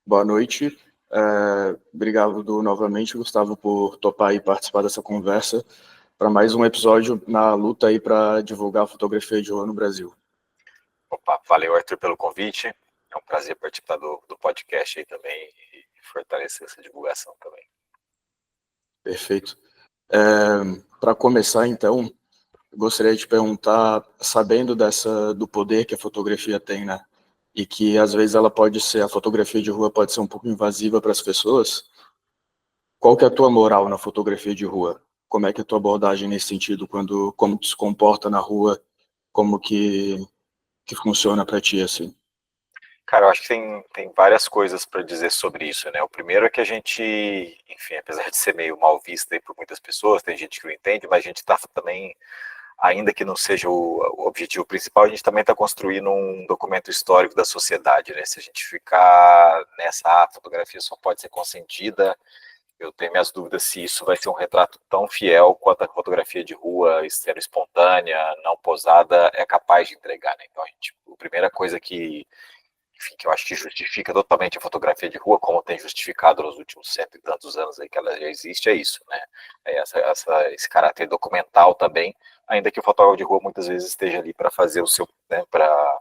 Boa noite. Obrigado novamente, Gustavo, por topar e participar dessa conversa para mais um episódio na luta aí para divulgar a fotografia de rua no Brasil. Opa, valeu, Arthur, pelo convite. É um prazer participar do podcast aí também e fortalecer essa divulgação também. Perfeito. Para começar, então, gostaria de te perguntar, sabendo do poder que a fotografia tem, né? E que às vezes a fotografia de rua pode ser um pouco invasiva para as pessoas. Qual que é a tua moral na fotografia de rua? Como é que é a tua abordagem nesse sentido, como tu se comporta na rua, como que funciona para ti, assim? Cara, eu acho que tem várias coisas para dizer sobre isso, né? O primeiro é que a gente, enfim, apesar de ser meio mal visto aí por muitas pessoas, tem gente que não entende, mas a gente está também, ainda que não seja o objetivo principal, a gente também está construindo um documento histórico da sociedade, né? Se a gente ficar nessa, a fotografia só pode ser consentida. Eu tenho minhas dúvidas se isso vai ser um retrato tão fiel quanto a fotografia de rua, sendo espontânea, não posada, é capaz de entregar, né? Então, a primeira coisa que, enfim, que eu acho que justifica totalmente a fotografia de rua, como tem justificado nos últimos cento e tantos anos aí que ela já existe, é isso, né? É esse caráter documental também, ainda que o fotógrafo de rua muitas vezes esteja ali para fazer o seu, né, para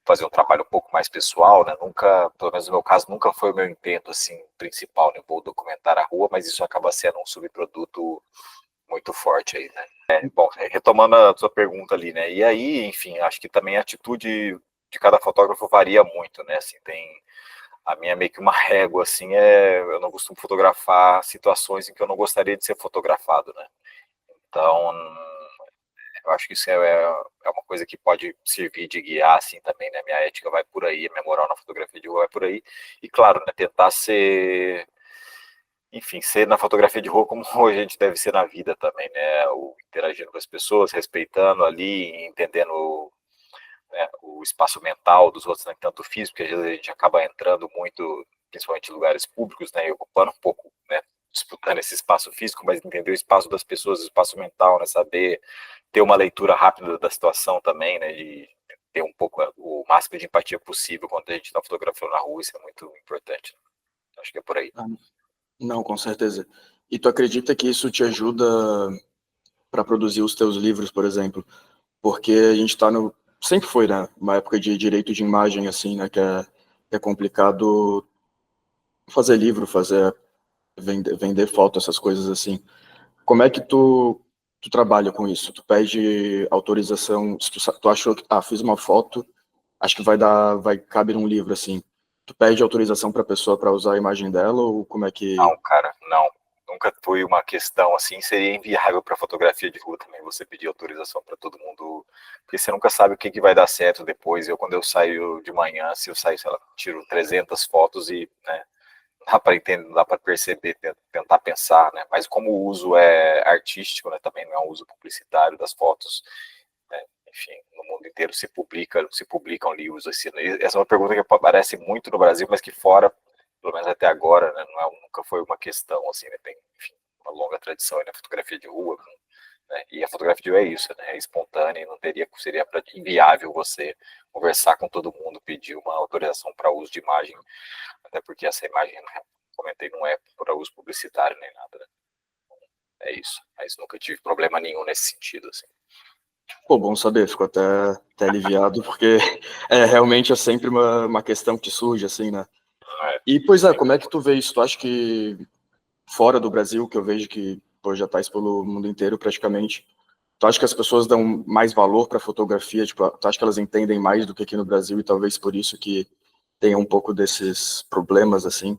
fazer um trabalho um pouco mais pessoal, né? Nunca, pelo menos no meu caso, nunca foi o meu intento assim principal, né? Vou documentar a rua, mas isso acaba sendo um subproduto muito forte aí, né? Bom, retomando a sua pergunta ali, né? E aí, enfim, acho que também a atitude de cada fotógrafo varia muito, né? Assim, tem a minha meio que uma régua assim, eu não costumo fotografar situações em que eu não gostaria de ser fotografado, né? Então, eu acho que isso é uma coisa que pode servir de guiar, assim, também, né? Minha ética vai por aí, minha moral na fotografia de rua vai por aí. E, claro, né, tentar ser, enfim, ser na fotografia de rua como a gente deve ser na vida também, né? Interagindo com as pessoas, respeitando ali, entendendo, né, o espaço mental dos outros, né, tanto físico, porque às vezes a gente acaba entrando muito, principalmente em lugares públicos, né, e ocupando um pouco, né, disputando esse espaço físico, mas entender o espaço das pessoas, o espaço mental, né, saber ter uma leitura rápida da situação também, né, de ter um pouco o máximo de empatia possível quando a gente está fotografando na rua, isso é muito importante. Acho que é por aí. Ah, não, com certeza. E tu acredita que isso te ajuda para produzir os teus livros, por exemplo? Porque a gente está no... Sempre foi, né? Uma época de direito de imagem, assim, né? Que é complicado fazer livro, vender foto, essas coisas assim. Como é que tu trabalha com isso? Tu pede autorização, se tu achou que, fiz uma foto, acho que vai caber um livro, assim. Tu pede autorização para a pessoa para usar a imagem dela, ou como é que... Não, cara, não. Nunca foi uma questão assim, seria inviável para fotografia de rua também você pedir autorização para todo mundo, porque você nunca sabe o que, que vai dar certo depois. Quando eu saio de manhã, se eu saio, sei lá, tiro 300 fotos e, né, dá para entender, dá para perceber, tentar pensar, né? Mas como o uso é artístico, né, também não é um uso publicitário das fotos, né? Enfim, no mundo inteiro se publicam livros assim. Essa é uma pergunta que aparece muito no Brasil, mas que fora, pelo menos até agora, né, nunca foi uma questão assim, né? Tem, enfim, uma longa tradição aí na fotografia de rua, né? E a fotografia de rua é isso, né? É espontânea, não seria inviável você conversar com todo mundo, pedir uma autorização para uso de imagem, até porque essa imagem, né, comentei, não é para uso publicitário nem nada, né? É isso. Mas nunca tive problema nenhum nesse sentido, assim. Pô, bom saber, fico até aliviado, porque realmente é sempre uma questão que surge, assim, né? É, E, pois é, como é que tu vê isso? Tu acha que fora do Brasil, que eu vejo que pô, já tá isso pelo mundo inteiro praticamente, tu acha que as pessoas dão mais valor para fotografia? Tipo, tu acha que elas entendem mais do que aqui no Brasil e talvez por isso que tenha um pouco desses problemas, assim?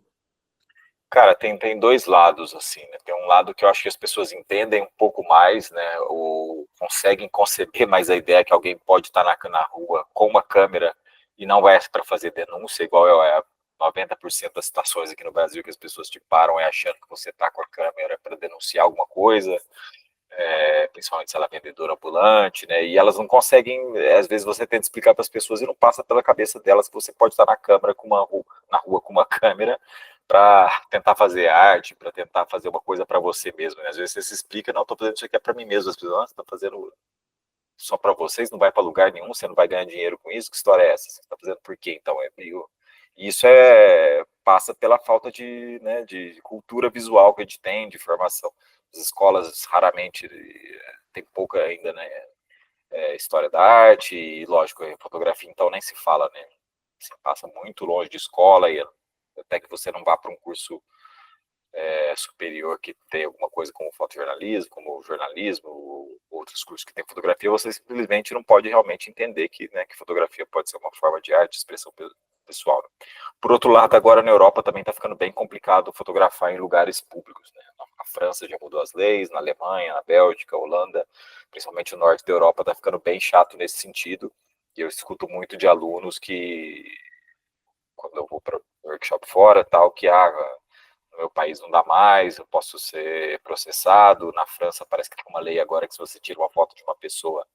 cara, tem dois lados, assim, né? Tem um lado que eu acho que as pessoas entendem um pouco mais, né? Ou conseguem conceber mais a ideia que alguém pode estar na rua com uma câmera e não vai para fazer denúncia, igual é 90% das situações aqui no Brasil que as pessoas te param achando que você está com a câmera para denunciar alguma coisa, principalmente se ela é vendedora ambulante, né? E elas não conseguem, às vezes você tenta explicar para as pessoas e não passa pela cabeça delas que você pode estar na rua com uma câmera para tentar fazer arte, para tentar fazer uma coisa para você mesmo. Né? Às vezes você se explica, não, estou fazendo isso aqui é para mim mesmo. As pessoas, você está fazendo só para vocês, não vai para lugar nenhum, você não vai ganhar dinheiro com isso, que história é essa? Você está fazendo por quê? Então é meio... Isso passa pela falta de, né, de cultura visual que a gente tem, de formação. As escolas raramente tem pouca ainda, né, história da arte, e lógico, fotografia então nem se fala, né, você passa muito longe de escola, e até que você não vá para um curso superior que tem alguma coisa como fotojornalismo, como jornalismo, outros cursos que tem fotografia, você simplesmente não pode realmente entender que, né, que fotografia pode ser uma forma de arte, de expressão pessoal. Né? Por outro lado, agora na Europa também está ficando bem complicado fotografar em lugares públicos. Né? A França já mudou as leis, na Alemanha, na Bélgica, Holanda, principalmente o norte da Europa, está ficando bem chato nesse sentido. E eu escuto muito de alunos que, quando eu vou para workshop fora, tal, que no meu país não dá mais, eu posso ser processado. Na França parece que tem uma lei agora que se você tira uma foto de uma pessoa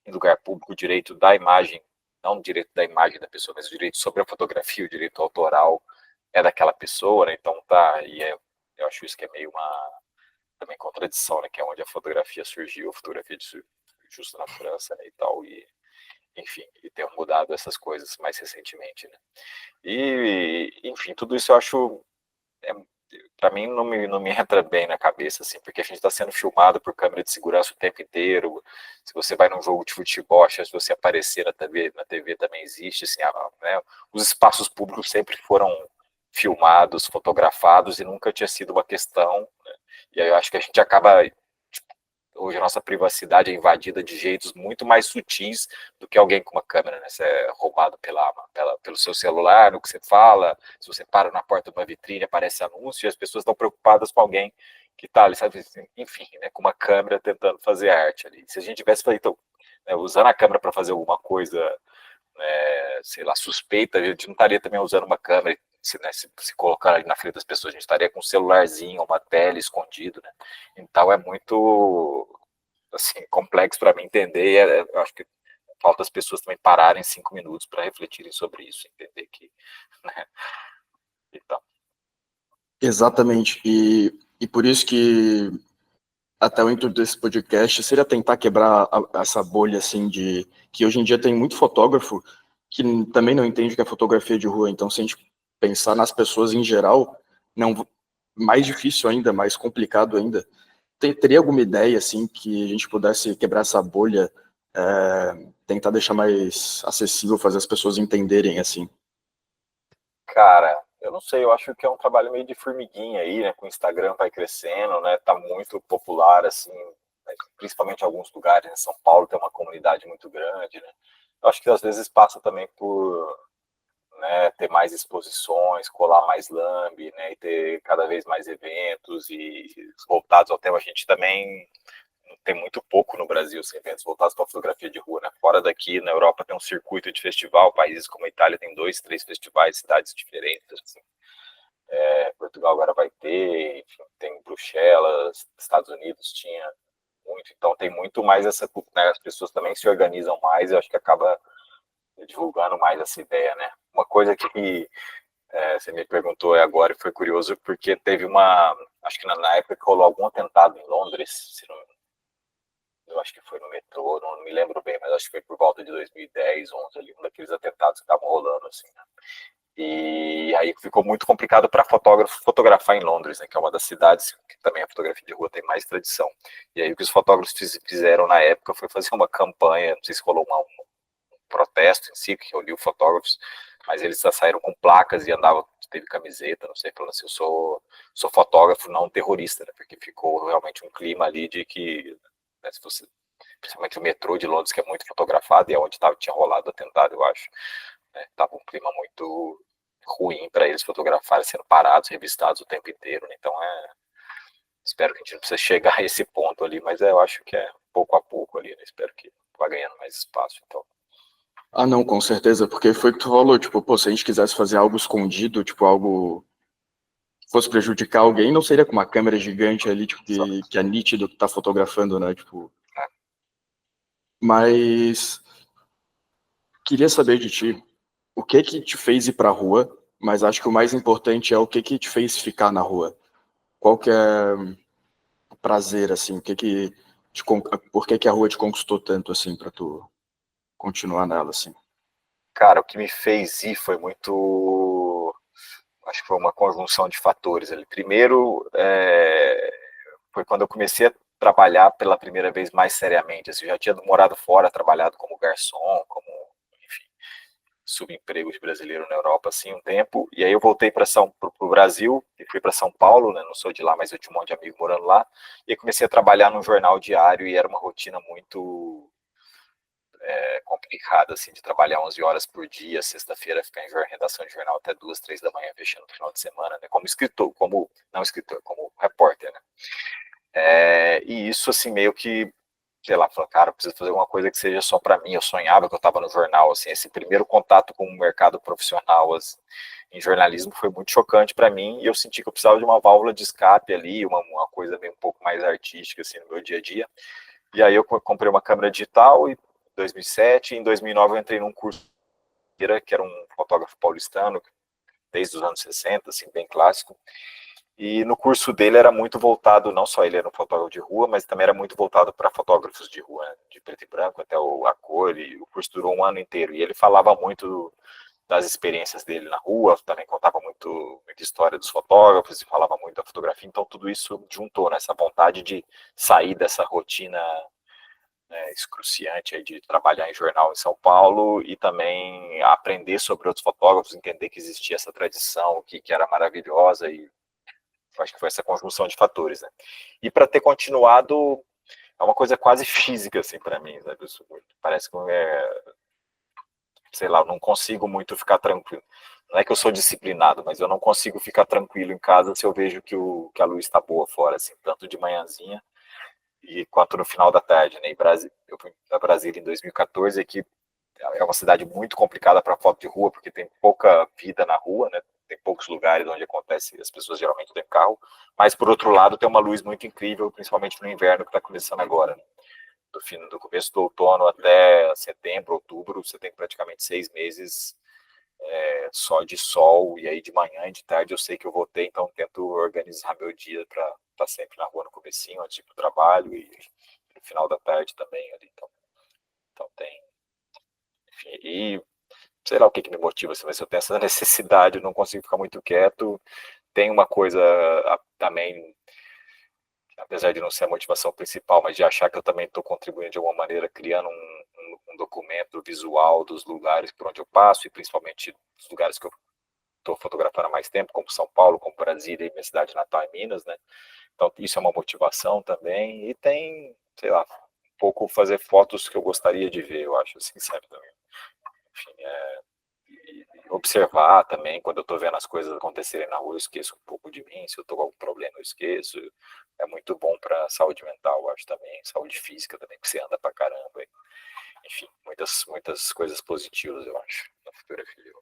em lugar público, o direito da imagem, não o direito da imagem da pessoa, mas o direito sobre a fotografia, o direito autoral é daquela pessoa, né? Então tá, eu acho isso que é meio uma também contradição, né? Que é onde a fotografia surgiu, a fotografia justo na França, né, e tal, e enfim, e ter mudado essas coisas mais recentemente, né? E, enfim, tudo isso eu acho é, para mim não me entra bem na cabeça, assim, porque a gente está sendo filmado por câmera de segurança o tempo inteiro. Se você vai num jogo de futebol, a chance de você aparecer na TV também existe, assim, né? Os espaços públicos sempre foram filmados, fotografados e nunca tinha sido uma questão, né? E aí eu acho que a gente acaba hoje a nossa privacidade é invadida de jeitos muito mais sutis do que alguém com uma câmera, né? Você é roubado pelo seu celular, no que você fala, se você para na porta de uma vitrine, aparece anúncio, e as pessoas estão preocupadas com alguém que está ali, sabe? Enfim, né? Com uma câmera tentando fazer arte ali. Se a gente tivesse feito, né, usando a câmera para fazer alguma coisa, sei lá, suspeita, a gente não estaria também usando uma câmera, se colocar ali na frente das pessoas, a gente estaria com um celularzinho, uma tela escondido, né? Então é muito assim, complexo para mim entender, e eu acho que falta as pessoas também pararem 5 minutos para refletirem sobre isso, entender que, né? Então, Exatamente. E por isso que até o intuito desse podcast seria tentar quebrar essa bolha, assim, de que hoje em dia tem muito fotógrafo que também não entende o que é fotografia de rua. Então, se a gente pensar nas pessoas em geral, não, mais difícil ainda, mais complicado ainda. Teria alguma ideia, assim, que a gente pudesse quebrar essa bolha, tentar deixar mais acessível, fazer as pessoas entenderem, assim? cara, eu não sei, eu acho que é um trabalho meio de formiguinha aí, né? Com o Instagram vai crescendo, né? Tá muito popular, assim, né, principalmente em alguns lugares, em São Paulo tem uma comunidade muito grande, né? Eu acho que às vezes passa também por, né, ter mais exposições, colar mais lambe, né, e ter cada vez mais eventos e voltados ao tema. A gente também tem muito pouco no Brasil, assim, eventos voltados para a fotografia de rua, né? Fora daqui, na Europa tem um circuito de festival, países como a Itália tem 2, 3 festivais, cidades diferentes, assim. Portugal agora vai ter, enfim, tem Bruxelas, Estados Unidos tinha muito, então tem muito mais essa, né, as pessoas também se organizam mais, eu acho que acaba divulgando mais essa ideia, né? Uma coisa que você me perguntou agora e foi curioso porque teve acho que na época que rolou algum atentado em Londres, se não, eu acho que foi no metrô, não me lembro bem, mas acho que foi por volta de 2010, 11 ali, um daqueles atentados que estavam rolando, assim, né? E aí ficou muito complicado para fotógrafo fotografar em Londres, né, que é uma das cidades que também a fotografia de rua tem mais tradição. E aí o que os fotógrafos fizeram na época foi fazer uma campanha, não sei se rolou um protesto em si, que reuniu fotógrafos, mas eles já saíram com placas e andavam, teve camiseta, não sei, falando assim, eu sou fotógrafo, não terrorista, né, porque ficou realmente um clima ali de que, né, se você, principalmente o metrô de Londres, que é muito fotografado, e é onde tinha rolado o atentado, eu acho, né, tava um clima muito ruim para eles fotografarem, sendo parados, revistados o tempo inteiro, né, então espero que a gente não precise chegar a esse ponto ali, mas eu acho que é pouco a pouco ali, né, espero que vá ganhando mais espaço, então. Ah, não, com certeza, porque foi o que tu falou, tipo, pô, se a gente quisesse fazer algo escondido, tipo, algo que fosse prejudicar alguém, não seria com uma câmera gigante ali, tipo, Só, que é nítido que tá fotografando, né, tipo... é. Mas queria saber de ti, o que que te fez ir pra rua, mas acho que o mais importante é o que que te fez ficar na rua. Qual que é o prazer, assim, o que que por que que a rua te conquistou tanto, assim, pra tu continuar nela, assim? Cara, o que me fez ir foi muito acho que foi uma conjunção de fatores ali. Primeiro, foi quando eu comecei a trabalhar pela primeira vez mais seriamente. Assim, eu já tinha morado fora, trabalhado como garçom, como, enfim, subemprego de brasileiro na Europa, assim, um tempo. E aí eu voltei para o Brasil, e fui para São Paulo, né? Não sou de lá, mas eu tinha um monte de amigo morando lá. E aí comecei a trabalhar num jornal diário, e era uma rotina muito complicada, assim, de trabalhar 11 horas por dia, sexta-feira ficar em redação de jornal até 2, 3 da manhã, fechando no final de semana, né? Como escritor, não escritor, como repórter, né? E isso, assim, meio que, sei lá, falei, cara, eu preciso fazer alguma coisa que seja só para mim. Eu sonhava que eu estava no jornal, assim, esse primeiro contato com o mercado profissional, assim, em jornalismo foi muito chocante para mim, e eu senti que eu precisava de uma válvula de escape ali, uma coisa meio um pouco mais artística, assim, no meu dia a dia. E aí eu comprei uma câmera digital em 2007, e em 2009 eu entrei num curso que era um fotógrafo paulistano, desde os anos 60, assim, bem clássico. E no curso dele era muito voltado, não só ele era um fotógrafo de rua, mas também era muito voltado para fotógrafos de rua, né, de preto e branco até a cor, e o curso durou um ano inteiro. E ele falava muito das experiências dele na rua, também contava muita história dos fotógrafos e falava muito da fotografia. Então tudo isso juntou nessa vontade de sair dessa rotina, né, excruciante aí de trabalhar em jornal em São Paulo e também aprender sobre outros fotógrafos, entender que existia essa tradição que era maravilhosa, e acho que foi essa conjunção de fatores, né? E para ter continuado, é uma coisa quase física, assim, para mim, sabe? Parece que sei lá, eu não consigo muito ficar tranquilo. Não é que eu sou disciplinado, mas eu não consigo ficar tranquilo em casa se eu vejo que a luz está boa fora, assim, tanto de manhãzinha e quanto no final da tarde, né? Eu fui para Brasília em 2014, que é uma cidade muito complicada para foto de rua, porque tem pouca vida na rua, né? Tem poucos lugares onde acontece, as pessoas geralmente têm carro, mas por outro lado tem uma luz muito incrível, principalmente no inverno que está começando agora, né? Do começo do outono até setembro, outubro, você tem praticamente 6 meses só de sol, e aí de manhã e de tarde eu sei que eu vou ter, então tento organizar meu dia para estar sempre na rua no comecinho, antes de ir para o trabalho, e no final da tarde também ali, então tem, enfim, e sei lá o que me motiva, assim, mas eu tenho essa necessidade, eu não consigo ficar muito quieto. Tem uma coisa também, apesar de não ser a motivação principal, mas de achar que eu também estou contribuindo de alguma maneira, criando um documento visual dos lugares por onde eu passo, e principalmente dos lugares que eu estou fotografando há mais tempo, como São Paulo, como Brasília e minha cidade natal em Minas, né? Então isso é uma motivação também, e tem, sei lá, um pouco fazer fotos que eu gostaria de ver, eu acho, assim, sabe, também. Enfim, observar também, quando eu estou vendo as coisas acontecerem na rua, eu esqueço um pouco de mim, se eu estou com algum problema, eu esqueço. É muito bom para saúde mental, eu acho também, saúde física também, que você anda pra caramba. Enfim, muitas coisas positivas, eu acho, na fotografia.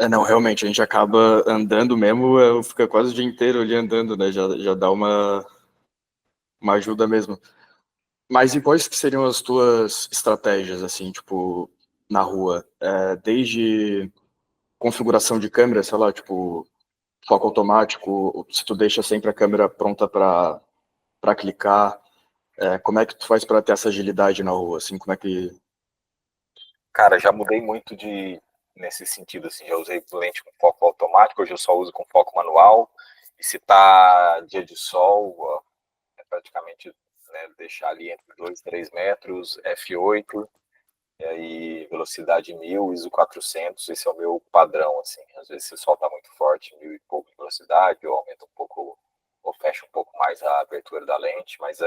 Não, realmente, a gente acaba andando mesmo, eu fico quase o dia inteiro ali andando, né? Já dá uma ajuda mesmo. Mas e quais que seriam as tuas estratégias, assim, tipo, na rua? Desde configuração de câmera, sei lá, tipo, foco automático, se tu deixa sempre a câmera pronta para clicar, como é que tu faz para ter essa agilidade na rua, assim, como é que... Cara, já mudei muito nesse sentido, assim, já usei lente com foco automático, hoje eu só uso com foco manual, e se tá dia de sol, praticamente, né, deixar ali entre 2 e 3 metros, f8, e aí velocidade 1000, ISO 400, esse é o meu padrão, assim. Às vezes se o sol tá muito forte, 1000 e pouco de velocidade, eu aumento um pouco, ou fecho um pouco mais a abertura da lente, mas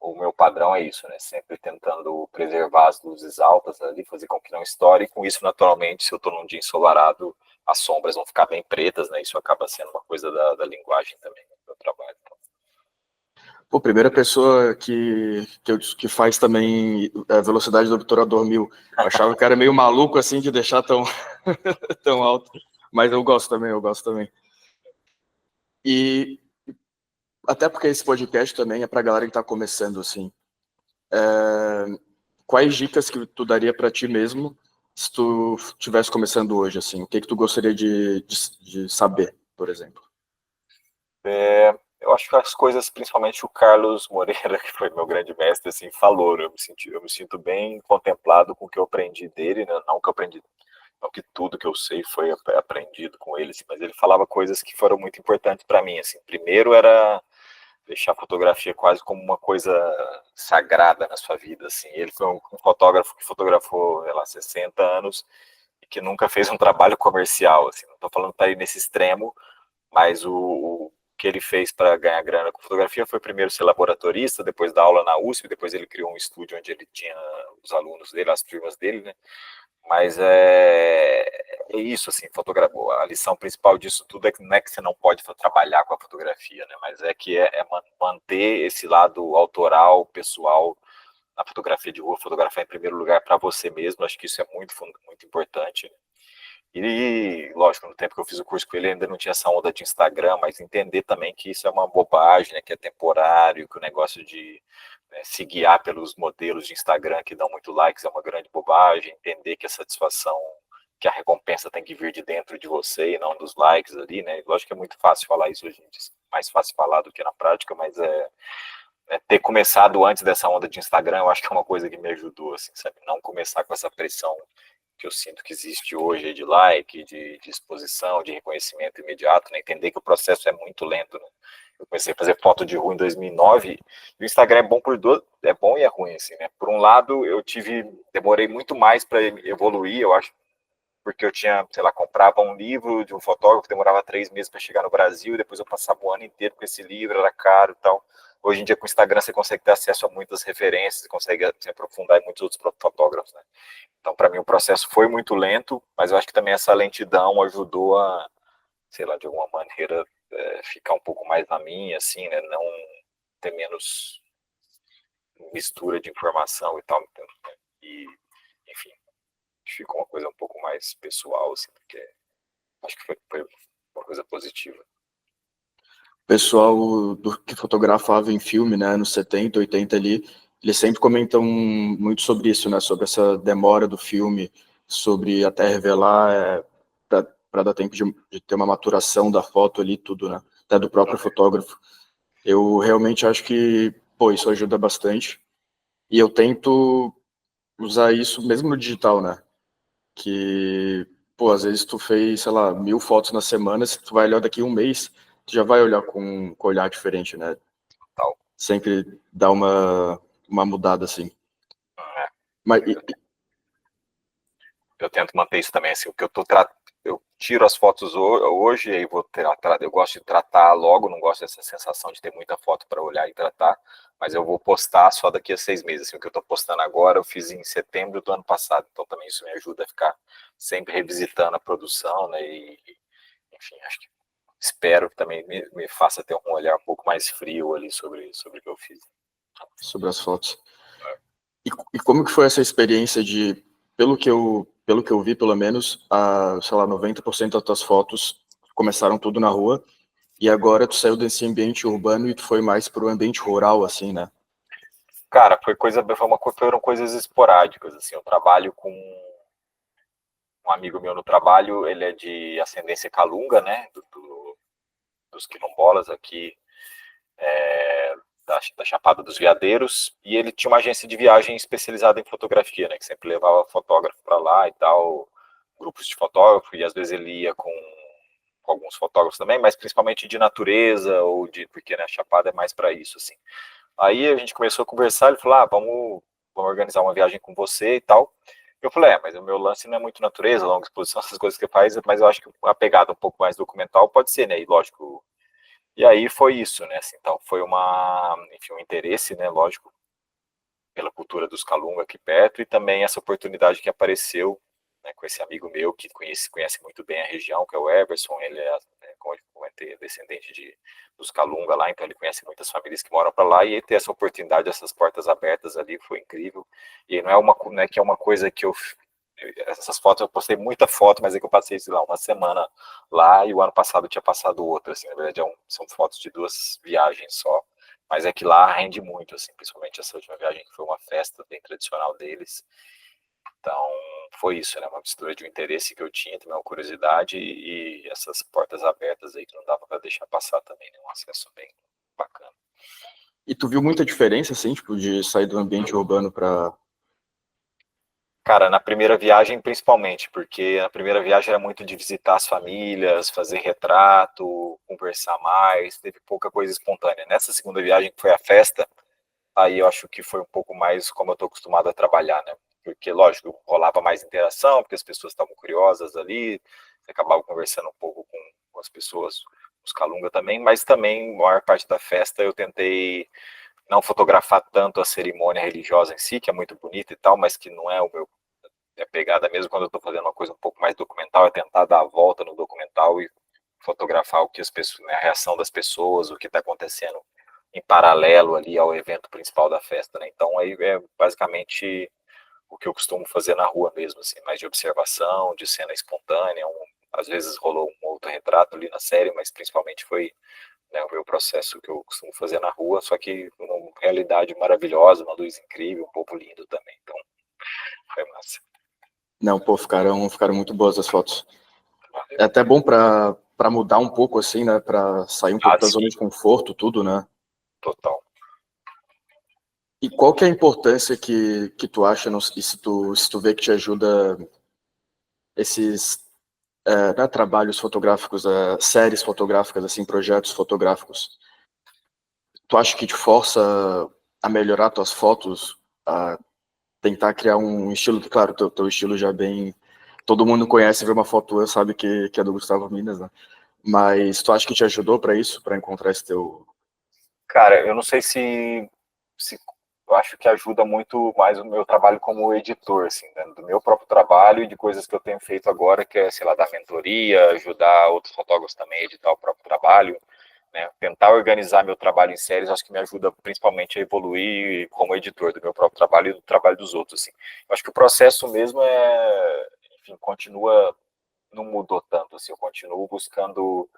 o meu padrão é isso, né? Sempre tentando preservar as luzes altas ali, fazer com que não estoure, e com isso, naturalmente, se eu estou num dia ensolarado, as sombras vão ficar bem pretas, né? Isso acaba sendo uma coisa da linguagem também do meu trabalho. Pô, primeira pessoa que faz também a velocidade do obturador 1000. Eu achava que era meio maluco, assim, de deixar tão, tão alto, mas eu gosto também, eu gosto também. E até porque esse podcast também é pra galera que tá começando, assim. Quais dicas que tu daria para ti mesmo se tu estivesse começando hoje, assim? O que tu gostaria de saber, por exemplo? Eu acho que as coisas, principalmente o Carlos Moreira, que foi meu grande mestre, assim, falou. Eu me sinto bem contemplado com o que eu aprendi dele, né? Não que eu aprendi não que tudo que eu sei foi aprendido com ele, assim, mas ele falava coisas que foram muito importantes para mim, assim. Primeiro era deixar a fotografia quase como uma coisa sagrada na sua vida, assim. Ele foi um fotógrafo que fotografou, sei lá, 60 anos e que nunca fez um trabalho comercial, assim. Não estou falando para ir nesse extremo, mas o que ele fez para ganhar grana com fotografia foi primeiro ser laboratorista, depois dar aula na USP, depois ele criou um estúdio onde ele tinha os alunos dele, as turmas dele, né? Mas é isso, assim, a lição principal disso tudo é que não é que você não pode trabalhar com a fotografia, né? Mas é que é manter esse lado autoral, pessoal, na fotografia de rua, fotografar em primeiro lugar para você mesmo, acho que isso é muito importante. E, lógico, no tempo que eu fiz o curso com ele, ainda não tinha essa onda de Instagram, mas entender também que isso é uma bobagem, né, que é temporário, que o negócio de se guiar pelos modelos de Instagram que dão muito likes é uma grande bobagem, entender que a satisfação, que a recompensa tem que vir de dentro de você e não dos likes ali, né? Lógico que é muito fácil falar isso hoje em dia, mais fácil falar do que na prática, mas ter começado antes dessa onda de Instagram, eu acho que é uma coisa que me ajudou, assim, sabe? Não começar com essa pressão que eu sinto que existe hoje de like, de exposição, de reconhecimento imediato, né? Entender que o processo é muito lento, né? Eu comecei a fazer foto de rua em 2009 e o Instagram é bom é bom e é ruim, assim, né? Por um lado, demorei muito mais para evoluir, eu acho, porque eu tinha, sei lá, comprava um livro de um fotógrafo, demorava 3 meses para chegar no Brasil, e depois eu passava o ano inteiro com esse livro, era caro e tal. Hoje em dia, com o Instagram, você consegue ter acesso a muitas referências, você consegue se aprofundar em muitos outros fotógrafos, né? Então, para mim, o processo foi muito lento, mas eu acho que também essa lentidão ajudou a, sei lá, de alguma maneira, ficar um pouco mais na minha, assim, né? Não ter menos mistura de informação e tal. E, enfim, ficou uma coisa um pouco mais pessoal, assim, porque acho que foi uma coisa positiva. O pessoal que fotografava em filme, né, nos 70, 80 ali, eles sempre comentam muito sobre isso, né, sobre essa demora do filme, sobre até revelar, para dar tempo de ter uma maturação da foto ali, tudo, né, até do próprio fotógrafo. Eu realmente acho que, pô, isso ajuda bastante. E eu tento usar isso mesmo no digital, né, que, pô, às vezes tu fez, sei lá, 1.000 fotos na semana, se tu vai olhar daqui a um mês, tu já vai olhar com um olhar diferente, né? Tal. Sempre dá uma mudada, assim. É, Mas, eu tento manter isso também, assim, o que eu tiro as fotos hoje, e aí eu gosto de tratar logo, não gosto dessa sensação de ter muita foto para olhar e tratar, mas eu vou postar só daqui a 6 meses, assim, o que eu estou postando agora eu fiz em setembro do ano passado, então também isso me ajuda a ficar sempre revisitando a produção, né, e enfim, acho que espero que também me faça ter um olhar um pouco mais frio ali sobre o que eu fiz. sobre as fotos. E como que foi essa experiência de, pelo que eu vi, pelo menos, sei lá, 90% das tuas fotos começaram tudo na rua, e agora tu saiu desse ambiente urbano e tu foi mais pro ambiente rural, assim, né? Cara, foram coisas esporádicas, assim, eu trabalho com um amigo meu no trabalho, ele é de ascendência calunga, né, dos quilombolas aqui, da Chapada dos Veadeiros, e ele tinha uma agência de viagem especializada em fotografia, né, que sempre levava fotógrafo para lá e tal, grupos de fotógrafo, e às vezes ele ia com alguns fotógrafos também, mas principalmente de natureza, porque né, a Chapada é mais para isso, assim. Aí a gente começou a conversar, ele falou, vamos organizar uma viagem com você e tal. Eu falei, mas o meu lance não é muito natureza, longa exposição, essas coisas que faz, mas eu acho que a pegada um pouco mais documental pode ser, né? E lógico. E aí foi isso, né? Assim, então foi enfim, um interesse, né? Lógico, pela cultura dos Calunga aqui perto e também essa oportunidade que apareceu, né, com esse amigo meu que conhece muito bem a região, que é o Everson. Ele como eu comentei, descendente dos Calunga lá, então ele conhece muitas famílias que moram para lá, e ter essa oportunidade, essas portas abertas ali foi incrível. E não é que é uma coisa que essas fotos, eu postei muita foto, mas é que eu passei, sei lá, uma semana lá, e o ano passado eu tinha passado outra, assim, na verdade são fotos de 2 viagens só, mas é que lá rende muito, assim, principalmente essa última viagem, que foi uma festa bem tradicional deles. Então, foi isso, né? Uma mistura de um interesse que eu tinha, também uma curiosidade, e essas portas abertas aí que não dava para deixar passar também, né? Um acesso bem bacana. E tu viu muita diferença, assim, tipo, de sair do ambiente urbano para... Cara, na primeira viagem principalmente, porque na primeira viagem era muito de visitar as famílias, fazer retrato, conversar mais, teve pouca coisa espontânea. Nessa segunda viagem, que foi a festa, aí eu acho que foi um pouco mais como eu estou acostumado a trabalhar, né? Porque, lógico, rolava mais interação, porque as pessoas estavam curiosas ali, você acabava conversando um pouco com as pessoas, os calunga também, mas também, a maior parte da festa, eu tentei não fotografar tanto a cerimônia religiosa em si, que é muito bonita e tal, mas que não é o meu pegada, mesmo quando eu estou fazendo uma coisa um pouco mais documental, é tentar dar a volta no documental e fotografar o que as pessoas, né, a reação das pessoas, o que está acontecendo em paralelo ali ao evento principal da festa, né? Então aí é basicamente o que eu costumo fazer na rua mesmo, assim, mais de observação, de cena espontânea, às vezes rolou um outro retrato ali na série, mas principalmente foi, né, o meu processo que eu costumo fazer na rua, só que uma realidade maravilhosa, uma luz incrível, um povo lindo também, então foi massa. Não, pô, ficaram muito boas as fotos. É até bom para mudar um pouco, assim, né? Para sair um pouco Ah, da zona sim, de conforto, tudo, né? total. E qual que é a importância que tu acha, e se tu vê que te ajuda esses né, trabalhos fotográficos, séries fotográficas, assim, projetos fotográficos? Tu acha que te força a melhorar tuas fotos, a tentar criar um estilo que, claro, teu estilo já é bem... Todo mundo conhece, vê uma foto tua, sabe que é do Gustavo Minas, né? Mas tu acha que te ajudou para isso, para encontrar esse teu... Cara, eu não sei se eu acho que ajuda muito mais o meu trabalho como editor, assim, né? Do meu próprio trabalho e de coisas que eu tenho feito agora, que é, sei lá, dar mentoria, ajudar outros fotógrafos também a editar o próprio trabalho, né? Tentar organizar meu trabalho em séries, acho que me ajuda principalmente a evoluir como editor do meu próprio trabalho e do trabalho dos outros, assim. Eu acho que o processo mesmo enfim, continua, não mudou tanto, assim, eu continuo buscando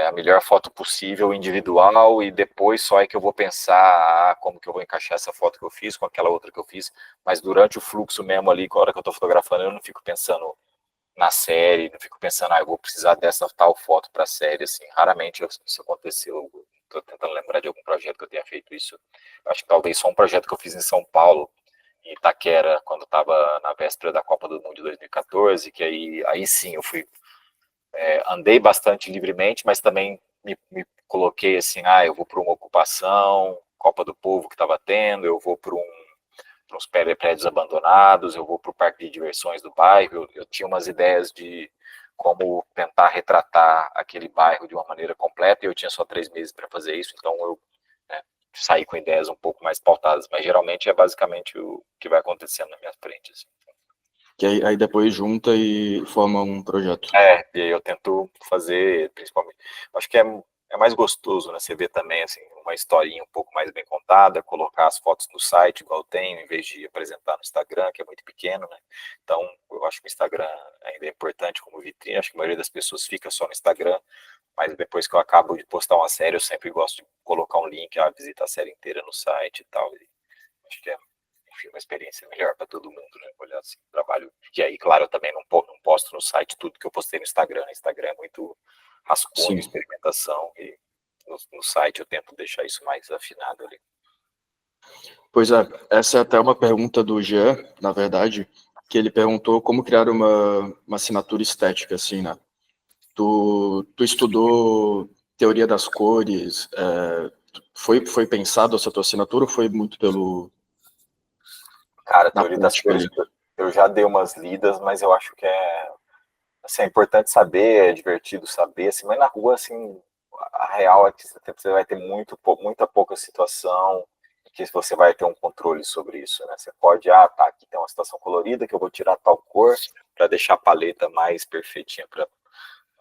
a melhor foto possível individual e depois só é que eu vou pensar como que eu vou encaixar essa foto que eu fiz com aquela outra que eu fiz, mas durante o fluxo mesmo ali, na hora que eu estou fotografando, eu não fico pensando na série, não fico pensando, eu vou precisar dessa tal foto para a série, assim, raramente isso aconteceu. Estou tentando lembrar de algum projeto que eu tenha feito isso. Eu acho que talvez só um projeto que eu fiz em São Paulo, em Itaquera, quando estava na véspera da Copa do Mundo de 2014, que aí sim eu fui andei bastante livremente, mas também me coloquei assim, eu vou para uma ocupação, Copa do Povo que estava tendo, eu vou para uns prédios abandonados, eu vou para o parque de diversões do bairro, eu tinha umas ideias de como tentar retratar aquele bairro de uma maneira completa, e eu tinha só 3 meses para fazer isso, então eu, né, saí com ideias um pouco mais pautadas, mas geralmente é basicamente o que vai acontecendo na minha frente. Assim. Que aí depois junta e forma um projeto. E aí eu tento fazer, principalmente, acho que é mais gostoso, né, você ver também, assim, uma historinha um pouco mais bem contada, colocar as fotos no site, igual eu tenho, em vez de apresentar no Instagram, que é muito pequeno, né, então eu acho que o Instagram ainda é importante como vitrine, acho que a maioria das pessoas fica só no Instagram, mas depois que eu acabo de postar uma série, eu sempre gosto de colocar um link, visita a série inteira no site e tal, e acho que enfim, uma experiência melhor para todo mundo, né? Olhar assim, o trabalho. E aí, claro, eu também não posto no site tudo que eu postei no Instagram. Instagram é muito rascunho, Sim. experimentação, e no site eu tento deixar isso mais afinado ali. Pois é, essa é até uma pergunta do Jean, na verdade, que ele perguntou como criar uma assinatura estética, assim, né? Tu estudou teoria das cores, foi pensado essa tua assinatura ou foi muito Cara, a na teoria das prática cores, ali? eu já dei umas lidas, mas eu acho que assim, é importante saber, é divertido saber, assim, mas na rua, assim, a real é que você vai ter muita pouca situação que você vai ter um controle sobre isso, né? Você pode, tá, aqui tem uma situação colorida que eu vou tirar tal cor para deixar a paleta mais perfeitinha,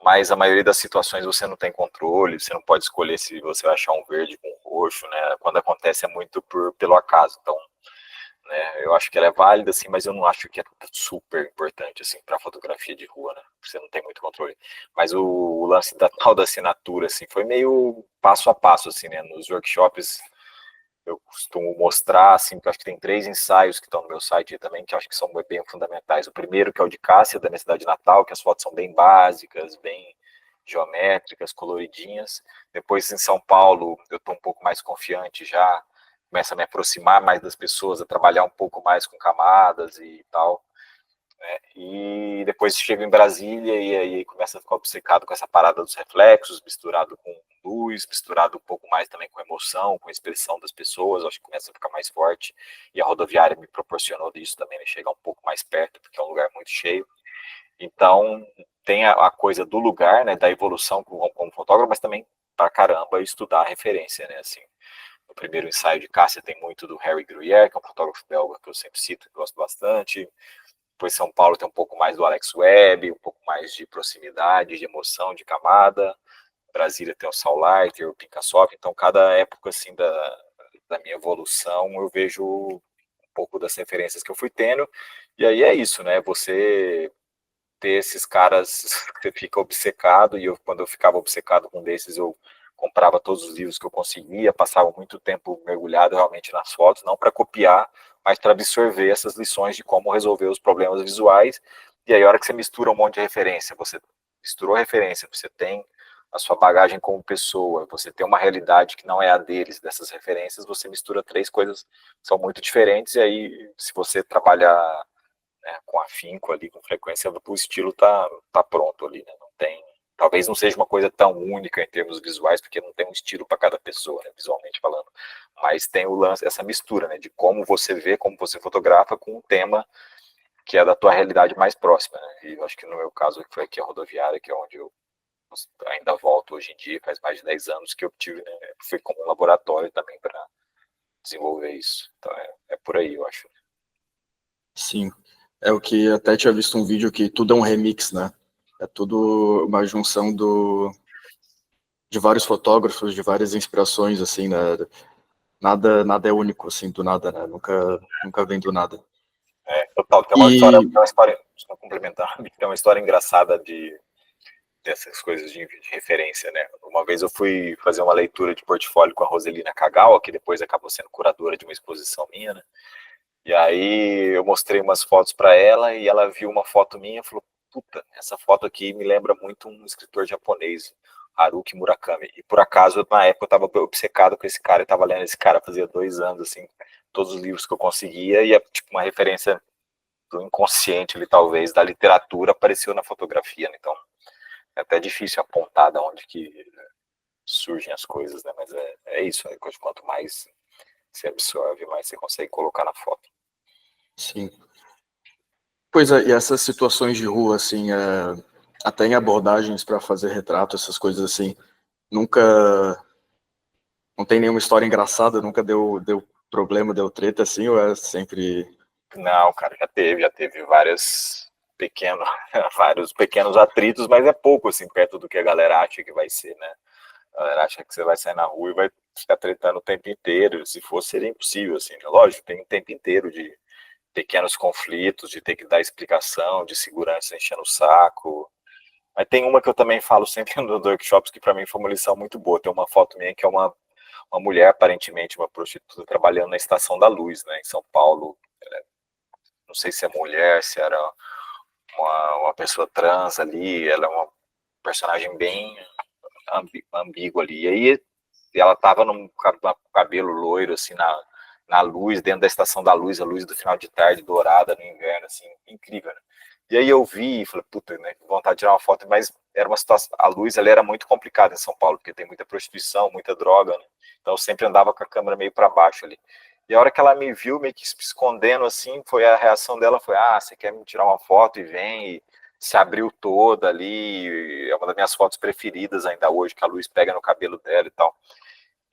mas a maioria das situações você não tem controle, você não pode escolher se você vai achar um verde com um roxo, né? Quando acontece é muito pelo acaso, então né? Eu acho que ela é válida, assim, mas eu não acho que é super importante, assim, para fotografia de rua, né? Você não tem muito controle. Mas o lance da tal da assinatura, assim, foi meio passo a passo, assim, né? Nos workshops eu costumo mostrar, assim, porque eu acho que tem 3 ensaios que estão no meu site também, que eu acho que são bem fundamentais. O primeiro, que é o de Cássia, da minha cidade natal, que as fotos são bem básicas, bem geométricas, coloridinhas. Depois, em São Paulo, eu estou um pouco mais confiante já, começo a me aproximar mais das pessoas, a trabalhar um pouco mais com camadas e tal. E depois chego em Brasília e aí começa a ficar obcecado com essa parada dos reflexos, misturado com luz, misturado um pouco mais também com emoção, com a expressão das pessoas, acho que começa a ficar mais forte, e a rodoviária me proporcionou isso também, né, chegar um pouco mais perto, porque é um lugar muito cheio. Então, tem a coisa do lugar, né, da evolução como fotógrafo, mas também, pra caramba, estudar a referência, né, assim. No primeiro ensaio de Cássia tem muito do Harry Gruyère, que é um fotógrafo belga que eu sempre cito, que gosto bastante. Depois São Paulo tem um pouco mais do Alex Webb, um pouco mais de proximidade, de emoção, de camada. Brasília tem o Saulighter, o Picasoft. Então, cada época assim da minha evolução, eu vejo um pouco das referências que eu fui tendo. E aí é isso, né? Você ter esses caras que você fica obcecado, e eu, quando eu ficava obcecado com um desses, eu comprava todos os livros que eu conseguia, passava muito tempo mergulhado realmente nas fotos, não para copiar, mas para absorver essas lições de como resolver os problemas visuais. E aí, a hora que você mistura um monte de referência, você misturou referência, você tem a sua bagagem como pessoa, você tem uma realidade que não é a deles, dessas referências, você mistura três coisas que são muito diferentes, e aí, se você trabalhar, né, com afinco ali, com frequência, o estilo tá pronto ali, né? Não tem, talvez não seja uma coisa tão única em termos visuais, porque não tem um estilo para cada pessoa, né, visualmente falando, mas tem o lance, essa mistura, né, de como você vê, como você fotografa com um tema que é da tua realidade mais próxima, né? E eu acho que no meu caso foi aqui a rodoviária, que é onde eu ainda volto hoje em dia, faz mais de 10 anos que eu tive, né, fui como um laboratório também para desenvolver isso. Então é por aí, eu acho. Sim. É o que até tinha visto um vídeo que tudo é um remix, né? É tudo uma junção de vários fotógrafos, de várias inspirações, assim, né? Nada é único, assim, do nada, né? Nunca vem do nada. Total, E, tem uma história, só complementar, tem uma história engraçada dessas coisas de referência, né? Uma vez eu fui fazer uma leitura de portfólio com a Roselina Kagawa, que depois acabou sendo curadora de uma exposição minha, né? E aí eu mostrei umas fotos para ela e ela viu uma foto minha e falou: puta, essa foto aqui me lembra muito um escritor japonês, Haruki Murakami. E por acaso, na época, eu estava obcecado com esse cara, eu estava lendo esse cara fazia 2 anos, assim, todos os livros que eu conseguia, e é tipo uma referência do inconsciente ali, talvez, da literatura, apareceu na fotografia, né? Então é até difícil apontar de onde que surgem as coisas, né? Mas é isso, né? Quanto mais você absorve, mais você consegue colocar na foto. sim. Pois é, e essas situações de rua, assim, até em abordagens para fazer retrato, essas coisas assim, nunca, não tem nenhuma história engraçada, nunca deu problema, deu treta, assim, ou é sempre... Não, cara, já teve vários pequenos atritos, mas é pouco, assim, perto do que a galera acha que vai ser, né? A galera acha que você vai sair na rua e vai ficar tretando o tempo inteiro. Se fosse, seria impossível, assim, né? Lógico, tem um tempo inteiro de pequenos conflitos, de ter que dar explicação, de segurança enchendo o saco. Mas tem uma que eu também falo sempre nos workshops, que para mim foi uma lição muito boa. Tem uma foto minha que é uma mulher, aparentemente uma prostituta, trabalhando na Estação da Luz, né, em São Paulo. Não sei se é mulher, se era uma pessoa trans ali, ela é uma personagem bem ambígua ali. E aí ela tava num cabelo loiro, assim, na luz, dentro da Estação da Luz, a luz do final de tarde, dourada no inverno, assim, incrível, né? E aí eu vi e falei, puta, né, vontade de tirar uma foto, mas era uma situação, a luz, ela era muito complicada em São Paulo, porque tem muita prostituição, muita droga, né? Então eu sempre andava com a câmera meio para baixo ali. E a hora que ela me viu meio que se escondendo assim, foi a reação dela, foi: ah, você quer me tirar uma foto? E vem, e se abriu toda ali, é uma das minhas fotos preferidas ainda hoje, que a luz pega no cabelo dela e tal.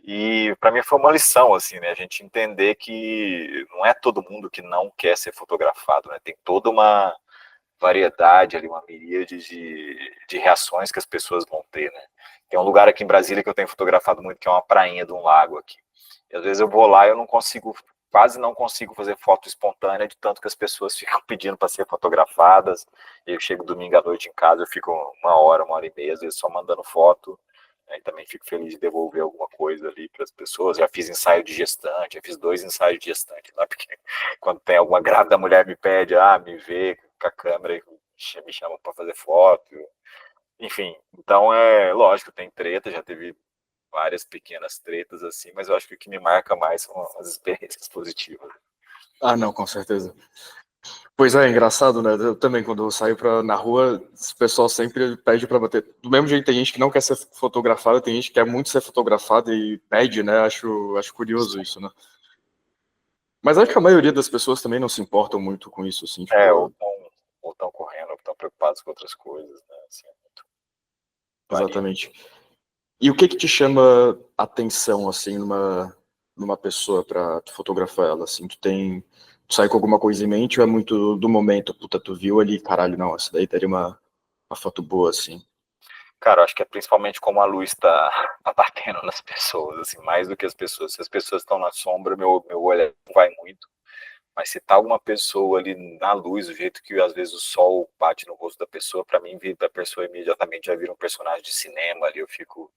E para mim foi uma lição, assim, né, a gente entender que não é todo mundo que não quer ser fotografado, né, tem toda uma variedade ali, uma miríade de reações que as pessoas vão ter, né. Tem um lugar aqui em Brasília que eu tenho fotografado muito, que é uma prainha de um lago aqui. E às vezes eu vou lá e eu não consigo, quase não consigo fazer foto espontânea, de tanto que as pessoas ficam pedindo para ser fotografadas. E eu chego domingo à noite em casa, eu fico 1 hora e meia, às vezes só mandando foto. Aí também fico feliz de devolver alguma coisa ali para as pessoas. Já fiz ensaio de gestante, já fiz 2 ensaios de gestante, lá, porque quando tem alguma grávida, a mulher me pede, me vê com a câmera e me chama para fazer foto. Enfim, então é lógico, tem treta, já teve várias pequenas tretas, assim, mas eu acho que o que me marca mais são as experiências positivas. Ah, não, com certeza. Pois é, engraçado, né? Eu também, quando eu saio na rua, o pessoal sempre pede pra bater. Do mesmo jeito, tem gente que não quer ser fotografada, tem gente que quer muito ser fotografada e pede, né? Acho curioso isso, né? Mas acho que a maioria das pessoas também não se importam muito com isso, assim, Ou tipo, estão correndo, ou estão preocupados com outras coisas, né? Assim, varia. exatamente. E o que te chama atenção, assim, numa pessoa pra tu fotografar ela, assim? Tu sai com alguma coisa em mente ou é muito do momento? Puta, tu viu ali, caralho, não, essa daí daria uma foto boa, assim. Cara, eu acho que é principalmente como a luz tá batendo nas pessoas, assim, mais do que as pessoas. Se as pessoas estão na sombra, meu olhar não vai muito. Mas se tá alguma pessoa ali na luz, do jeito que às vezes o sol bate no rosto da pessoa, para mim, a pessoa imediatamente já vira um personagem de cinema ali. Eu fico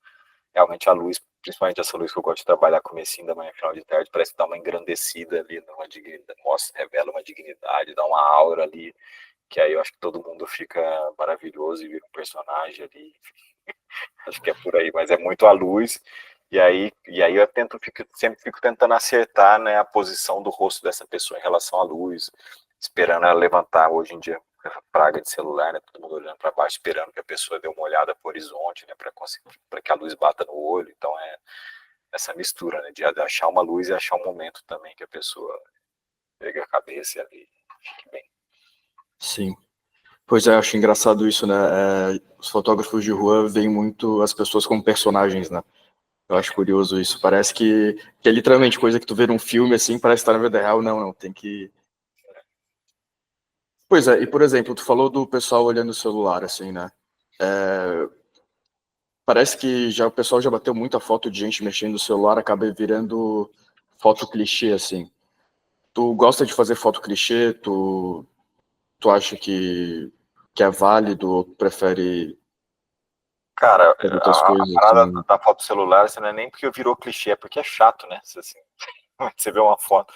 realmente a luz, principalmente essa luz que eu gosto de trabalhar comecinho da manhã, final de tarde, parece que dá uma engrandecida ali, uma dignidade, mostra, revela uma dignidade, dá uma aura ali, que aí eu acho que todo mundo fica maravilhoso e vira um personagem ali. Acho que é por aí, mas é muito a luz. E aí eu sempre fico tentando acertar, né, a posição do rosto dessa pessoa em relação à luz, esperando ela levantar. Hoje em dia, essa praga de celular, né, todo mundo olhando para baixo, esperando que a pessoa dê uma olhada para o horizonte, né, para que a luz bata no olho. Então é essa mistura, né, de achar uma luz e achar um momento também que a pessoa pegue a cabeça e ali fique bem. Sim. Pois é, acho engraçado isso, né? Os fotógrafos de rua veem muito as pessoas como personagens, né? Eu acho curioso isso. Parece que é literalmente coisa que tu vê num filme, assim, parece estar na vida real. Não, não, tem que... Pois é, e por exemplo, tu falou do pessoal olhando o celular, assim, né? É, parece que o pessoal já bateu muita foto de gente mexendo no celular, acaba virando foto clichê, assim. Tu gosta de fazer foto clichê? Tu acha que é válido ou prefere Cara, fazer outras a coisas, parada assim? da foto celular, assim, não é nem porque virou clichê, é porque é chato, né? Assim, você vê uma foto,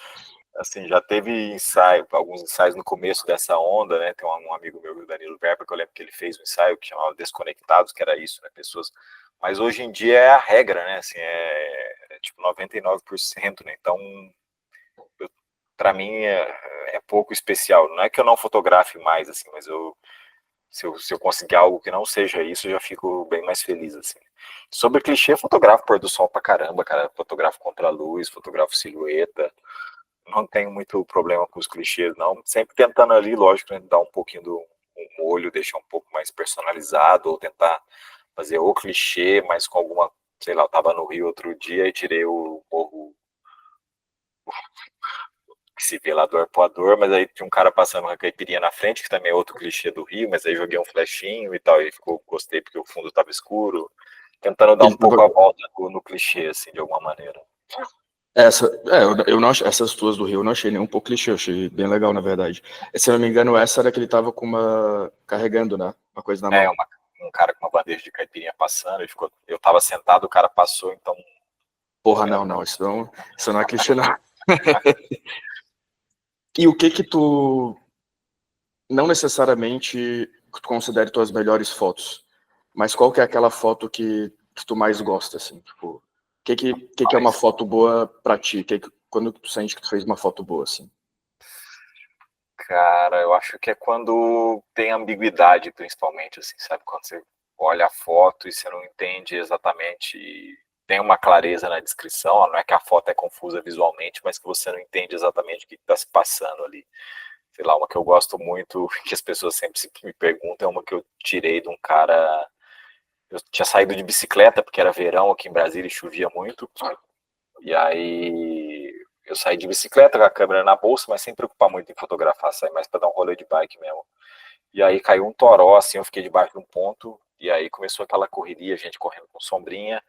assim, já teve ensaio, alguns ensaios no começo dessa onda, né? Tem um amigo meu, o Danilo Verba, que eu lembro que ele fez um ensaio que chamava Desconectados, que era isso, né? Pessoas. Mas hoje em dia é a regra, né? Assim, é tipo 99%, né? Então, para mim é pouco especial. Não é que eu não fotografe mais, assim, mas se eu conseguir algo que não seja isso, eu já fico bem mais feliz, assim. Sobre clichê, fotografo pôr do sol pra caramba, cara. Fotografo contra a luz, fotografo silhueta. Não tenho muito problema com os clichês, não. Sempre tentando ali, lógico, né, dar um pouquinho do um olho, deixar um pouco mais personalizado, ou tentar fazer o clichê, mas com alguma, sei lá, eu tava no Rio outro dia e tirei o morro que se vê lá do arpoador, mas aí tinha um cara passando com a caipirinha na frente, que também é outro clichê do Rio, mas aí joguei um flechinho e tal, e gostei porque o fundo tava escuro, tentando dar um Ele pouco tava... a volta no clichê, assim, de alguma maneira. Eu não, essas tuas do Rio eu não achei nem um pouco clichê, eu achei bem legal, na verdade. Se eu não me engano, essa era que ele tava carregando, né? Uma coisa na É, mão. um cara com uma bandeja de caipirinha passando, eu tava sentado, o cara passou, então Porra, era não, não, isso não é clichê, não. E o que tu, não necessariamente que tu considere tuas melhores fotos, mas qual que é aquela foto que tu mais gosta, assim, tipo, o que é uma mais. foto boa pra ti? Quando tu sente que tu fez uma foto boa, assim? Cara, eu acho que é quando tem ambiguidade, principalmente, assim, sabe? Quando você olha a foto e você não entende exatamente, tem uma clareza na descrição, não é que a foto é confusa visualmente, mas que você não entende exatamente o que está se passando ali. Sei lá, uma que eu gosto muito, que as pessoas sempre me perguntam, é uma que eu tirei de um cara. Eu tinha saído de bicicleta, porque era verão aqui em Brasília e chovia muito. E aí eu saí de bicicleta com a câmera na bolsa, mas sem preocupar muito em fotografar, saí mais para dar um rolê de bike mesmo. E aí caiu um toró, assim, eu fiquei debaixo de um ponto, e aí começou aquela correria, gente correndo com sombrinha,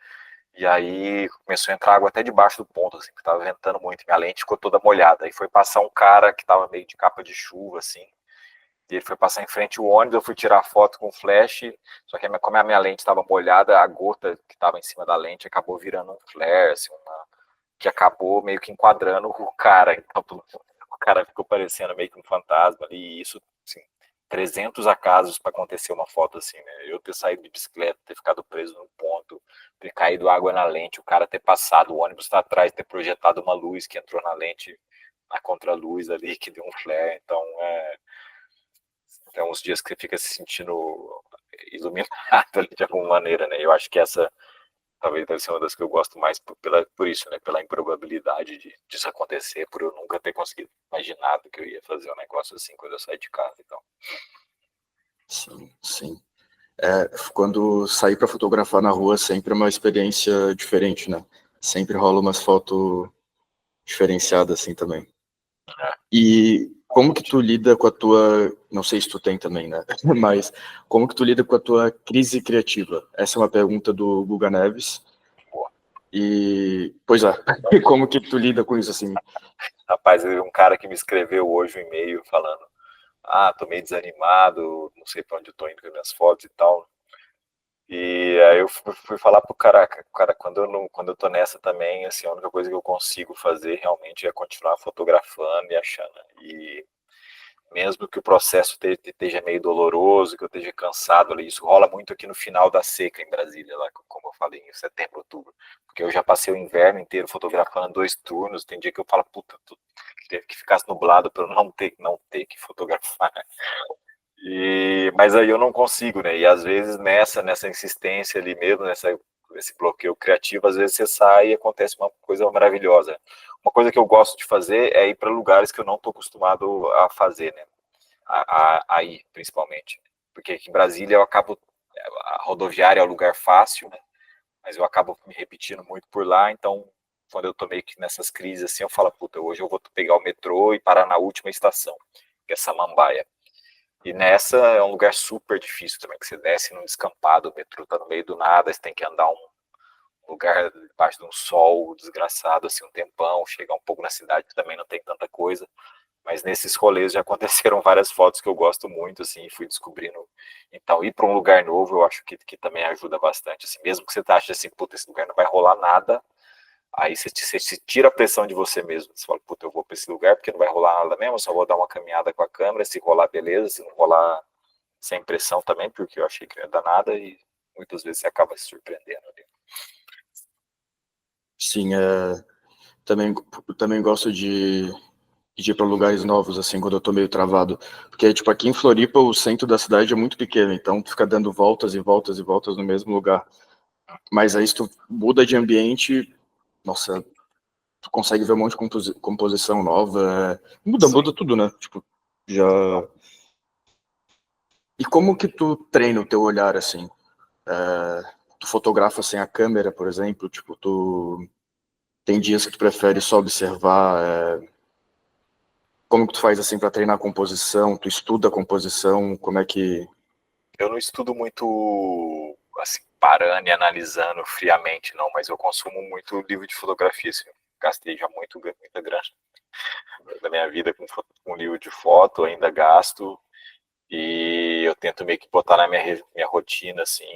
e aí começou a entrar água até debaixo do ponto, assim, que tava ventando muito, minha lente ficou toda molhada. Aí foi passar um cara que tava meio de capa de chuva, assim, e ele foi passar em frente ao ônibus, eu fui tirar foto com flash, só que como a minha lente estava molhada, a gota que estava em cima da lente acabou virando um flare, assim, que acabou meio que enquadrando o cara. Então, o cara ficou parecendo meio que um fantasma ali, e isso, assim, 300 acasos para acontecer uma foto assim, né? Eu ter saído de bicicleta, ter ficado preso no ponto, ter caído água na lente, o cara ter passado, o ônibus tá atrás, ter projetado uma luz que entrou na lente, na contraluz ali, que deu um flare. Então, uns dias que você fica se sentindo iluminado ali de alguma maneira, né? Eu acho que essa talvez deve ser uma das que eu gosto mais por isso, né? Pela improbabilidade disso acontecer, por eu nunca ter conseguido imaginar que eu ia fazer um negócio assim quando eu saí de casa. Então. Sim, sim. Quando sair para fotografar na rua, sempre é uma experiência diferente, né? Sempre rola umas fotos diferenciadas assim também. E como que tu lida com a tua, não sei se tu tem também, né? Mas como que tu lida com a tua crise criativa? Essa é uma pergunta do Guga Neves. E, pois é, como que tu lida com isso assim? Rapaz, um cara que me escreveu hoje um e-mail falando: tô meio desanimado, não sei para onde eu tô indo com as minhas fotos e tal. E aí eu fui falar pro cara, quando eu tô nessa também, assim, a única coisa que eu consigo fazer realmente é continuar fotografando e achando. E mesmo que o processo esteja meio doloroso, que eu esteja cansado ali, isso rola muito aqui no final da seca em Brasília, lá, como eu falei, em setembro, outubro. Porque eu já passei o inverno inteiro fotografando 2 turnos, tem dia que eu falo, puta, queria que ficasse nublado para eu não ter que fotografar. Mas aí eu não consigo, né? E às vezes nessa insistência ali mesmo, nesse bloqueio criativo, às vezes você sai e acontece uma coisa maravilhosa. Uma coisa que eu gosto de fazer é ir para lugares que eu não estou acostumado a fazer, né? A ir, principalmente. Porque aqui em Brasília eu acabo. A rodoviária é um lugar fácil, né? Mas eu acabo me repetindo muito por lá, então quando eu tô meio que nessas crises assim, eu falo, puta, hoje eu vou pegar o metrô e parar na última estação, que é Samambaia. E nessa é um lugar super difícil também, que você desce num descampado, o metrô tá no meio do nada, você tem que andar um lugar debaixo de um sol desgraçado, assim, um tempão, chegar um pouco na cidade que também não tem tanta coisa. Mas nesses rolês já aconteceram várias fotos que eu gosto muito, assim, e fui descobrindo. Então, ir para um lugar novo, eu acho que também ajuda bastante, assim, mesmo que você ache assim, puta, esse lugar não vai rolar nada, aí você tira a pressão de você mesmo. Você fala, puta, eu vou para esse lugar porque não vai rolar nada mesmo, eu só vou dar uma caminhada com a câmera, se rolar, beleza, se não rolar, sem pressão também, porque eu achei que não ia dar nada, e muitas vezes você acaba se surpreendendo ali. Sim, também gosto de ir para lugares novos, assim, quando eu tô meio travado. Porque, tipo, aqui em Floripa, o centro da cidade é muito pequeno, então tu fica dando voltas e voltas e voltas no mesmo lugar. Mas aí se tu muda de ambiente, nossa, tu consegue ver um monte de composição nova, muda tudo, né? Tipo, já... E como que tu treina o teu olhar, assim? Tu fotografa sem a câmera, por exemplo? Tipo, tu... Tem dias que tu prefere só observar... Como que tu faz, assim, para treinar a composição? Tu estuda a composição? Como é que... Eu não estudo muito, assim, parando e analisando friamente, não, mas eu consumo muito livro de fotografia, assim. Gastei já muita grana da minha vida com livro de foto, ainda gasto, e eu tento meio que botar na minha rotina, assim,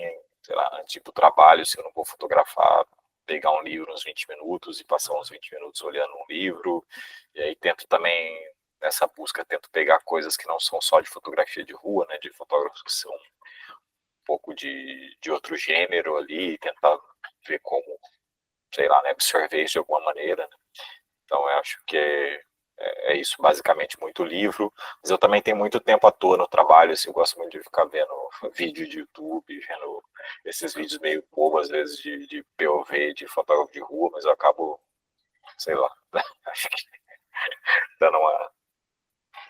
sei lá, antes de ir pro trabalho, se eu não vou fotografar, pegar um livro uns 20 minutos e passar uns 20 minutos olhando um livro, e aí tento também, nessa busca, tento pegar coisas que não são só de fotografia de rua, né, de fotógrafos que são pouco de outro gênero ali, tentar ver como, sei lá, né, absorver isso de alguma maneira. Né? Então, eu acho que é isso, basicamente, muito livro. Mas eu também tenho muito tempo à toa no trabalho, assim, eu gosto muito de ficar vendo vídeo de YouTube, vendo esses vídeos meio bobos, às vezes, de POV, de fotógrafo de rua, mas eu acabo, sei lá, acho que dando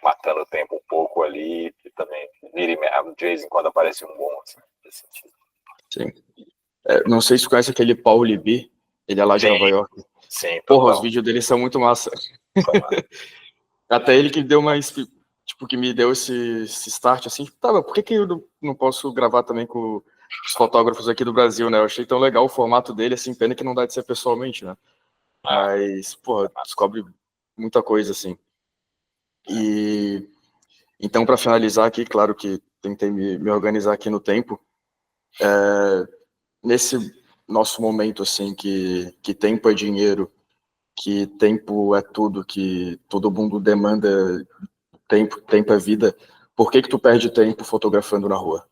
matando o tempo um pouco ali, e também de vez em quando aparece um bom, assim, nesse sentido. Sim. Não sei se tu conhece aquele Paul Libby, ele é lá de Sim, Nova York. sim, Porra, os total. vídeos dele são muito massa. Até ele que deu tipo, que me deu esse start, assim, tipo, tá, mas por que eu não posso gravar também com os fotógrafos aqui do Brasil, né? Eu achei tão legal o formato dele, assim, pena que não dá de ser pessoalmente, né? Mas, porra, descobre muita coisa, assim. E, então, para finalizar aqui, claro que tentei me organizar aqui no tempo, nesse nosso momento, assim, que tempo é dinheiro, que tempo é tudo, que todo mundo demanda tempo é vida. por que tu perde tempo fotografando na rua?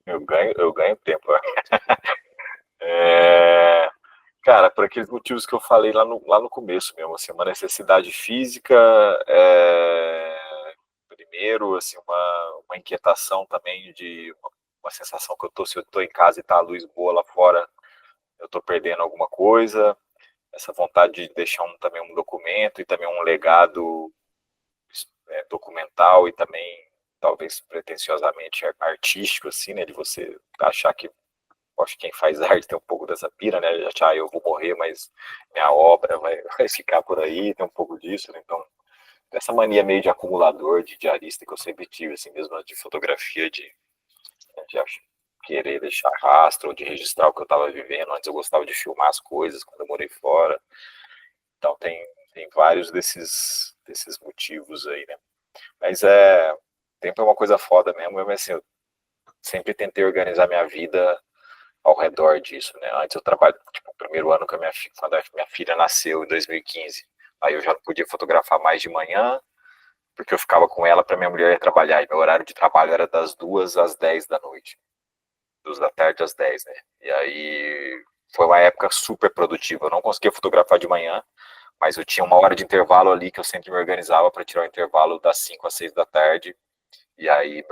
Eu ganho tempo. É, cara, por aqueles motivos que eu falei lá no começo mesmo, assim, uma necessidade física, primeiro, assim, uma inquietação também de uma sensação que se eu tô em casa e tá a luz boa lá fora, eu tô perdendo alguma coisa, essa vontade de deixar também um documento e também um legado documental e também talvez pretensiosamente artístico, assim, né, de você achar que, acho que quem faz arte tem um pouco dessa pira, né, de achar, eu vou morrer, mas minha obra vai ficar por aí, tem um pouco disso, né, então, essa mania meio de acumulador, de diarista que eu sempre tive, assim, mesmo de fotografia, de querer deixar rastro, ou de registrar o que eu estava vivendo, antes eu gostava de filmar as coisas quando eu morei fora, então tem vários desses motivos aí, né, mas tempo é uma coisa foda mesmo, mas assim, eu sempre tentei organizar minha vida ao redor disso, né? Antes eu trabalho, tipo, o primeiro ano que quando a minha filha nasceu, em 2015. Aí eu já não podia fotografar mais de manhã, porque eu ficava com ela para minha mulher ir trabalhar. E meu horário de trabalho era das 2 às 10 da noite. 2 da tarde às 10, né? E aí foi uma época super produtiva. Eu não conseguia fotografar de manhã, mas eu tinha uma hora de intervalo ali que eu sempre me organizava para tirar o intervalo das 5 às 6 da tarde. E aí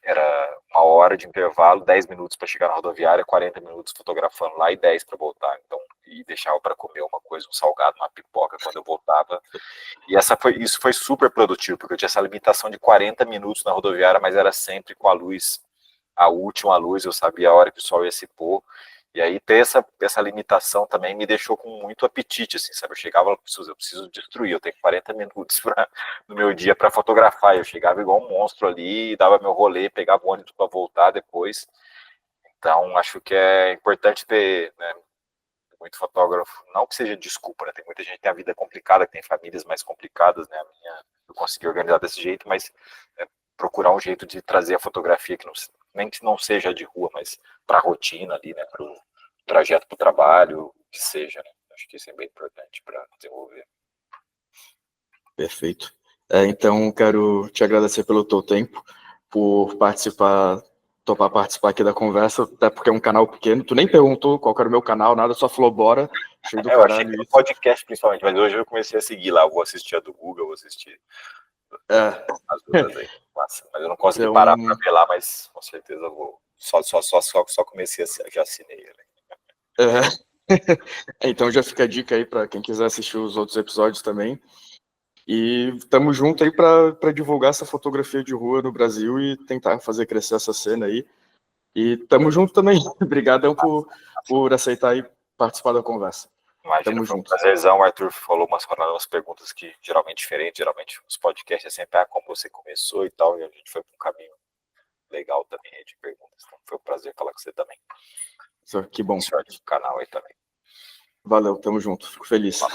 era uma hora de intervalo, 10 minutos para chegar na rodoviária, 40 minutos fotografando lá e 10 para voltar. Então, e deixava para comer uma coisa, um salgado, uma pipoca quando eu voltava. E isso foi super produtivo, porque eu tinha essa limitação de 40 minutos na rodoviária, mas era sempre com a luz, a última luz, eu sabia a hora que o sol ia se pôr. E aí ter essa limitação também me deixou com muito apetite, assim, sabe? Eu chegava, eu preciso destruir, eu tenho 40 minutos no meu dia para fotografar. Eu chegava igual um monstro ali, dava meu rolê, pegava o ônibus para voltar depois. Então, acho que é importante ter, né, muito fotógrafo, não que seja desculpa, né? Tem muita gente que tem a vida complicada, que tem famílias mais complicadas, né? A minha, eu consegui organizar desse jeito, mas procurar um jeito de trazer a fotografia que não, nem que não seja de rua, mas para a rotina ali, né? Para o trajeto para o trabalho, que seja, né? Acho que isso é bem importante para desenvolver. Perfeito. Então, quero te agradecer pelo teu tempo, por topar participar aqui da conversa, até porque é um canal pequeno. Tu nem perguntou qual era o meu canal, nada, só falou bora, cheio do Eu achei caralho que no isso. podcast principalmente, mas hoje eu comecei a seguir lá, eu vou assistir a do Google, vou assistir as outras aí. Mas eu não consegui Então, parar para ver lá, mas com certeza eu vou. Só comecei a já assinei ele. então já fica a dica aí para quem quiser assistir os outros episódios também. E estamos juntos aí para divulgar essa fotografia de rua no Brasil e tentar fazer crescer essa cena aí. E estamos juntos também. Obrigadão por aceitar e participar da conversa. Imagina, Tamo foi um junto. prazerzão. O Arthur falou umas perguntas que geralmente diferentes. Geralmente os podcasts é sempre como você começou e tal. E a gente foi para um caminho legal também aí de perguntas. Então foi um prazer falar com você também. Que bom. Sorte no canal aí também. Valeu, tamo junto. Fico feliz.